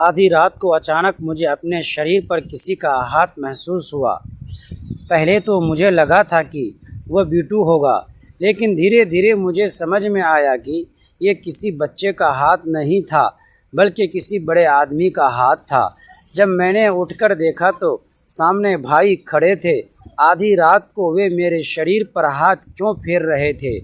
आधी रात को अचानक मुझे अपने शरीर पर किसी का हाथ महसूस हुआ। पहले तो मुझे लगा था कि वह बीटू होगा, लेकिन धीरे धीरे मुझे समझ में आया कि ये किसी बच्चे का हाथ नहीं था, बल्कि किसी बड़े आदमी का हाथ था। जब मैंने उठकर देखा तो सामने भाई खड़े थे। आधी रात को वे मेरे शरीर पर हाथ क्यों फेर रहे थे,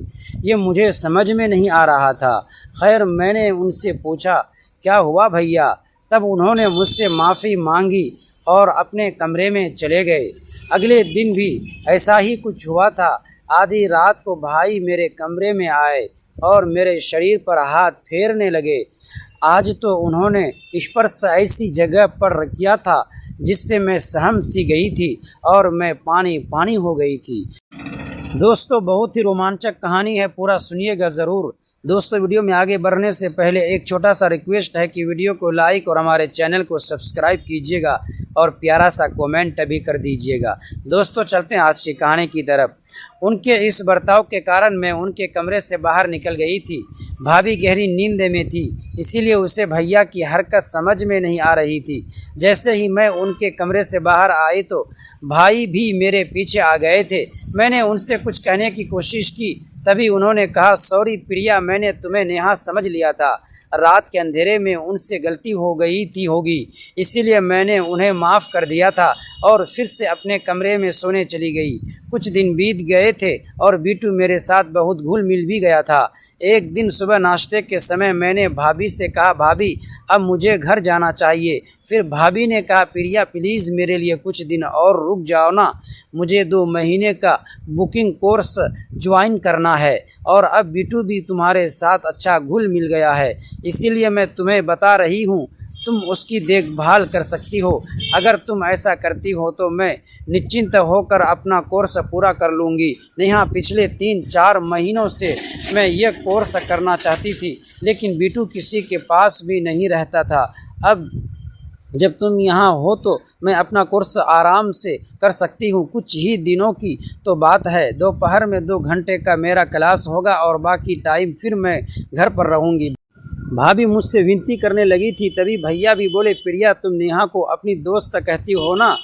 ये मुझे समझ में नहीं आ रहा था। खैर, मैंने उनसे पूछा, क्या हुआ भैया? तब उन्होंने मुझसे माफ़ी मांगी और अपने कमरे में चले गए। अगले दिन भी ऐसा ही कुछ हुआ था। आधी रात को भाई मेरे कमरे में आए और मेरे शरीर पर हाथ फेरने लगे। आज तो उन्होंने स्पर्श ऐसी जगह पर किया था जिससे मैं सहम सी गई थी और मैं पानी पानी हो गई थी। दोस्तों, बहुत ही रोमांचक कहानी है, पूरा सुनिएगा ज़रूर। दोस्तों, वीडियो में आगे बढ़ने से पहले एक छोटा सा रिक्वेस्ट है कि वीडियो को लाइक और हमारे चैनल को सब्सक्राइब कीजिएगा और प्यारा सा कमेंट भी कर दीजिएगा। दोस्तों, चलते हैं आज की कहानी की तरफ। उनके इस बर्ताव के कारण मैं उनके कमरे से बाहर निकल गई थी। भाभी गहरी नींद में थी, इसीलिए उसे भैया की हरकत समझ में नहीं आ रही थी। जैसे ही मैं उनके कमरे से बाहर आई तो भाई भी मेरे पीछे आ गए थे। मैंने उनसे कुछ कहने की कोशिश की, तभी उन्होंने कहा, सॉरी प्रिया, मैंने तुम्हें नेहा समझ लिया था। रात के अंधेरे में उनसे गलती हो गई थी होगी, इसीलिए मैंने उन्हें माफ़ कर दिया था और फिर से अपने कमरे में सोने चली गई। कुछ दिन बीत गए थे और बीटू मेरे साथ बहुत घुल मिल भी गया था। एक दिन सुबह नाश्ते के समय मैंने भाभी से कहा, भाभी अब मुझे घर जाना चाहिए। फिर भाभी ने कहा, प्रिया प्लीज़ मेरे लिए कुछ दिन और रुक जाओ ना, मुझे 2 महीने का बुकिंग कोर्स ज्वाइन करना है और अब बीटू भी तुम्हारे साथ अच्छा घुल मिल गया है, इसीलिए मैं तुम्हें बता रही हूँ, तुम उसकी देखभाल कर सकती हो। अगर तुम ऐसा करती हो तो मैं निश्चिंत होकर अपना कोर्स पूरा कर लूँगी। नेहा, पिछले 3-4 महीनों से मैं ये कोर्स करना चाहती थी, लेकिन बीटू किसी के पास भी नहीं रहता था। अब जब तुम यहाँ हो तो मैं अपना कोर्स आराम से कर सकती हूँ। कुछ ही दिनों की तो बात है, दोपहर में 2 घंटे का मेरा क्लास होगा और बाकी टाइम फिर मैं घर पर रहूँगी। भाभी मुझसे विनती करने लगी थी, तभी भैया भी बोले, प्रिया तुम नेहा को अपनी दोस्त कहती हो ना,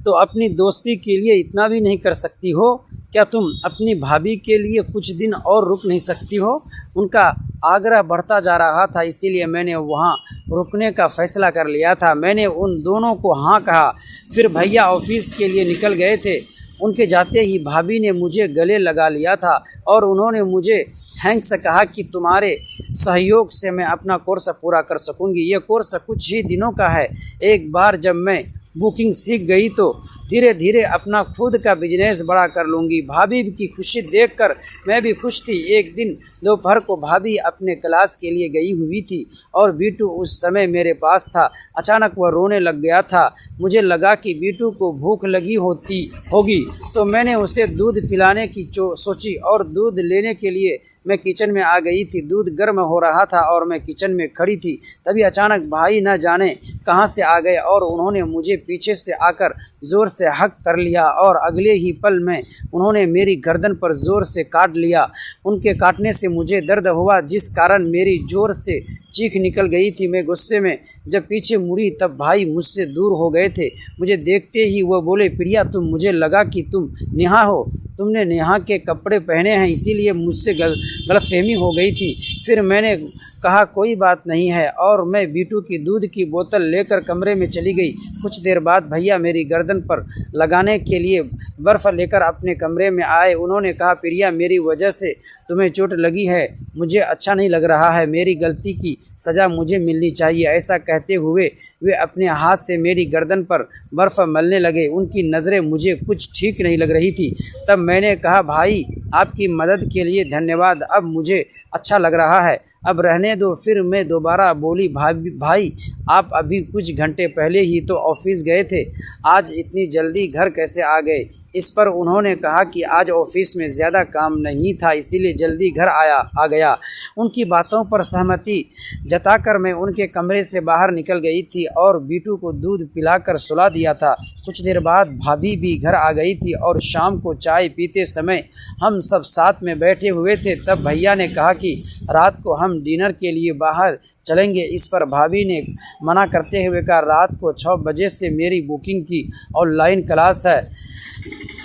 तो अपनी दोस्ती के लिए इतना भी नहीं कर सकती हो? क्या तुम अपनी भाभी के लिए कुछ दिन और रुक नहीं सकती हो? उनका आग्रह बढ़ता जा रहा था, इसीलिए मैंने वहाँ रुकने का फ़ैसला कर लिया था। मैंने उन दोनों को हाँ कहा। फिर भैया ऑफिस के लिए निकल गए थे। उनके जाते ही भाभी ने मुझे गले लगा लिया था और उन्होंने मुझे थैंक्स कहा कि तुम्हारे सहयोग से मैं अपना कोर्स पूरा कर सकूंगी। ये कोर्स कुछ ही दिनों का है। एक बार जब मैं बुकिंग सीख गई तो धीरे धीरे अपना खुद का बिजनेस बड़ा कर लूँगी। भाभी की खुशी देखकर मैं भी खुश थी। एक दिन दोपहर को भाभी अपने क्लास के लिए गई हुई थी और बीटू उस समय मेरे पास था। अचानक वह रोने लग गया था। मुझे लगा कि बीटू को भूख लगी होगी, तो मैंने उसे दूध पिलाने की सोची और दूध लेने के लिए मैं किचन में आ गई थी। दूध गर्म हो रहा था और मैं किचन में खड़ी थी, तभी अचानक भाई न जाने कहां से आ गए और उन्होंने मुझे पीछे से आकर ज़ोर से हक कर लिया और अगले ही पल में उन्होंने मेरी गर्दन पर ज़ोर से काट लिया। उनके काटने से मुझे दर्द हुआ, जिस कारण मेरी ज़ोर से चीख निकल गई थी। मैं गुस्से में जब पीछे मुड़ी तब भाई मुझसे दूर हो गए थे। मुझे देखते ही वह बोले, प्रिया मुझे लगा कि तुम नेहा हो, तुमने नेहा के कपड़े पहने हैं, इसीलिए मुझसे गलतफहमी हो गई थी। फिर मैंने कहा, कोई बात नहीं है, और मैं बीटू की दूध की बोतल लेकर कमरे में चली गई। कुछ देर बाद भैया मेरी गर्दन पर लगाने के लिए बर्फ़ लेकर अपने कमरे में आए। उन्होंने कहा, प्रिया मेरी वजह से तुम्हें चोट लगी है, मुझे अच्छा नहीं लग रहा है, मेरी गलती की सज़ा मुझे मिलनी चाहिए। ऐसा कहते हुए वे अपने हाथ से मेरी गर्दन पर बर्फ़ मलने लगे। उनकी नज़रें मुझे कुछ ठीक नहीं लग रही थी। तब मैंने कहा, भाई आपकी मदद के लिए धन्यवाद, अब मुझे अच्छा लग रहा है, अब रहने दो। फिर मैं दोबारा बोली, भाई आप अभी कुछ घंटे पहले ही तो ऑफिस गए थे, आज इतनी जल्दी घर कैसे आ गए? इस पर उन्होंने कहा कि आज ऑफिस में ज़्यादा काम नहीं था, इसीलिए जल्दी घर आ गया। उनकी बातों पर सहमति जताकर मैं उनके कमरे से बाहर निकल गई थी और बीटू को दूध पिलाकर सुला दिया था। कुछ देर बाद भाभी भी घर आ गई थी और शाम को चाय पीते समय हम सब साथ में बैठे हुए थे। तब भैया ने कहा कि रात को हम डिनर के लिए बाहर चलेंगे। इस पर भाभी ने मना करते हुए कहा, रात को 6 बजे से मेरी बुकिंग की ऑनलाइन क्लास है।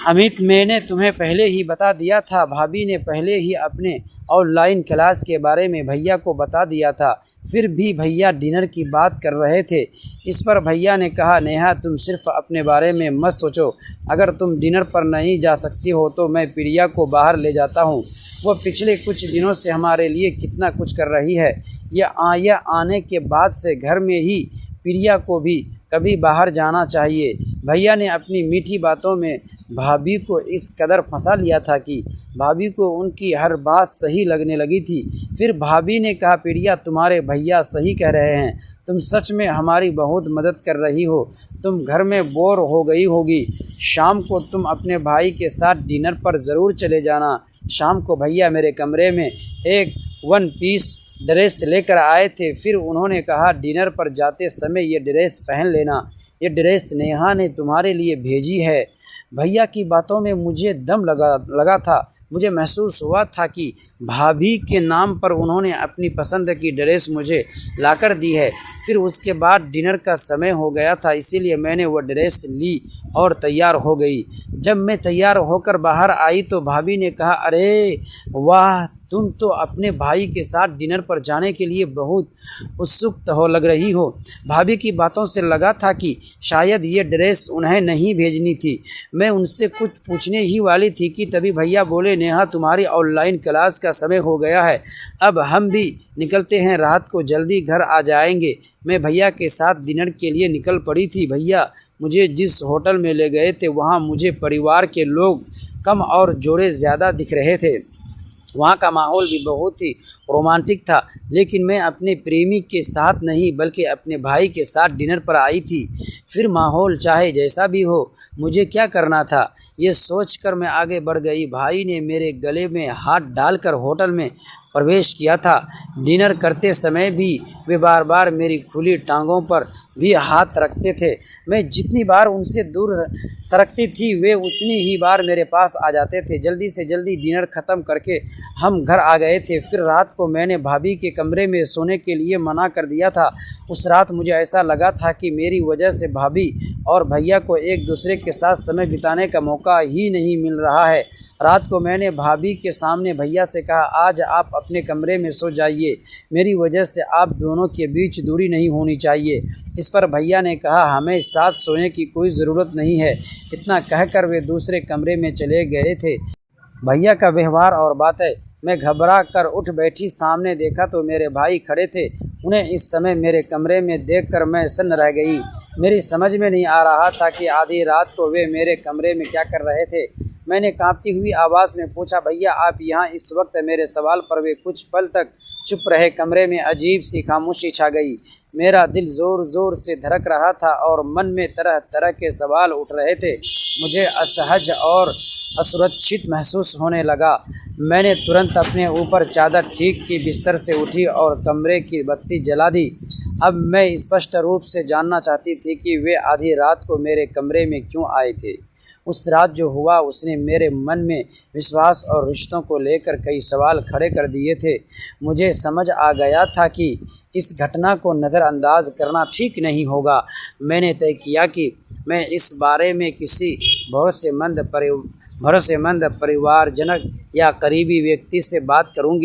अमित, मैंने तुम्हें पहले ही बता दिया था। भाभी ने पहले ही अपने ऑनलाइन क्लास के बारे में भैया को बता दिया था, फिर भी भैया डिनर की बात कर रहे थे। इस पर भैया ने कहा, नेहा तुम सिर्फ अपने बारे में मत सोचो, अगर तुम डिनर पर नहीं जा सकती हो तो मैं प्रिया को बाहर ले जाता हूँ। वह पिछले कुछ दिनों से हमारे लिए कितना कुछ कर रही है। यह आने के बाद से घर में ही प्रिया को भी कभी बाहर जाना चाहिए। भैया ने अपनी मीठी बातों में भाभी को इस कदर फंसा लिया था कि भाभी को उनकी हर बात सही लगने लगी थी। फिर भाभी ने कहा, प्रिया तुम्हारे भैया सही कह रहे हैं, तुम सच में हमारी बहुत मदद कर रही हो। तुम घर में बोर हो गई होगी, शाम को तुम अपने भाई के साथ डिनर पर ज़रूर चले जाना। शाम को भैया मेरे कमरे में एक 1 पीस ड्रेस लेकर आए थे। फिर उन्होंने कहा, डिनर पर जाते समय ये ड्रेस पहन लेना, ये ड्रेस नेहा ने तुम्हारे लिए भेजी है। भैया की बातों में मुझे दम लगा था। मुझे महसूस हुआ था कि भाभी के नाम पर उन्होंने अपनी पसंद की ड्रेस मुझे लाकर दी है। फिर उसके बाद डिनर का समय हो गया था, इसीलिए मैंने वो ड्रेस ली और तैयार हो गई। जब मैं तैयार होकर बाहर आई तो भाभी ने कहा, अरे वाह, तुम तो अपने भाई के साथ डिनर पर जाने के लिए बहुत उत्सुक हो लग रही हो। भाभी की बातों से लगा था कि शायद ये ड्रेस उन्हें नहीं भेजनी थी। मैं उनसे कुछ पूछने ही वाली थी कि तभी भैया बोले, नेहा तुम्हारी ऑनलाइन क्लास का समय हो गया है, अब हम भी निकलते हैं, रात को जल्दी घर आ जाएंगे। मैं भैया के साथ डिनर के लिए निकल पड़ी थी। भैया मुझे जिस होटल में ले गए थे वहाँ मुझे परिवार के लोग कम और जोड़े ज़्यादा दिख रहे थे। वहाँ का माहौल भी बहुत ही रोमांटिक था, लेकिन मैं अपने प्रेमी के साथ नहीं बल्कि अपने भाई के साथ डिनर पर आई थी। फिर माहौल चाहे जैसा भी हो, मुझे क्या करना था, ये सोचकर मैं आगे बढ़ गई। भाई ने मेरे गले में हाथ डालकर होटल में प्रवेश किया था। डिनर करते समय भी वे बार बार मेरी खुली टांगों पर भी हाथ रखते थे। मैं जितनी बार उनसे दूर सरकती थी वे उतनी ही बार मेरे पास आ जाते थे। जल्दी से जल्दी डिनर ख़त्म करके हम घर आ गए थे। फिर रात को मैंने भाभी के कमरे में सोने के लिए मना कर दिया था। उस रात मुझे ऐसा लगा था कि मेरी वजह से भाभी और भैया को एक दूसरे के साथ समय बिताने का मौका ही नहीं मिल रहा है। रात को मैंने भाभी के सामने भैया से कहा, आज आप अपने कमरे में सो जाइए, मेरी वजह से आप दोनों के बीच दूरी नहीं होनी चाहिए। इस पर भैया ने कहा, हमें साथ सोने की कोई ज़रूरत नहीं है। इतना कहकर वे दूसरे कमरे में चले गए थे। भैया का व्यवहार और बातें मैं घबरा कर उठ बैठी। सामने देखा तो मेरे भाई खड़े थे। उन्हें इस समय मेरे कमरे में देखकर मैं सन्न रह गई। मेरी समझ में नहीं आ रहा था कि आधी रात को वे मेरे कमरे में क्या कर रहे थे। मैंने कांपती हुई आवाज़ में पूछा, भैया आप यहाँ इस वक्त? मेरे सवाल पर वे कुछ पल तक चुप रहे। कमरे में अजीब सी खामोशी छा गई। मेरा दिल ज़ोर ज़ोर से धड़क रहा था और मन में तरह तरह के सवाल उठ रहे थे। मुझे असहज और असुरक्षित महसूस होने लगा। मैंने तुरंत अपने ऊपर चादर ठीक की, बिस्तर से उठी और कमरे की बत्ती जला दी। अब मैं स्पष्ट रूप से जानना चाहती थी कि वे आधी रात को मेरे कमरे में क्यों आए थे। उस रात जो हुआ उसने मेरे मन में विश्वास और रिश्तों को लेकर कई सवाल खड़े कर दिए थे। मुझे समझ आ गया था कि इस घटना को नज़रअंदाज करना ठीक नहीं होगा। मैंने तय किया कि मैं इस बारे में किसी भरोसेमंद परिवारजनक या करीबी व्यक्ति से बात करूंगी।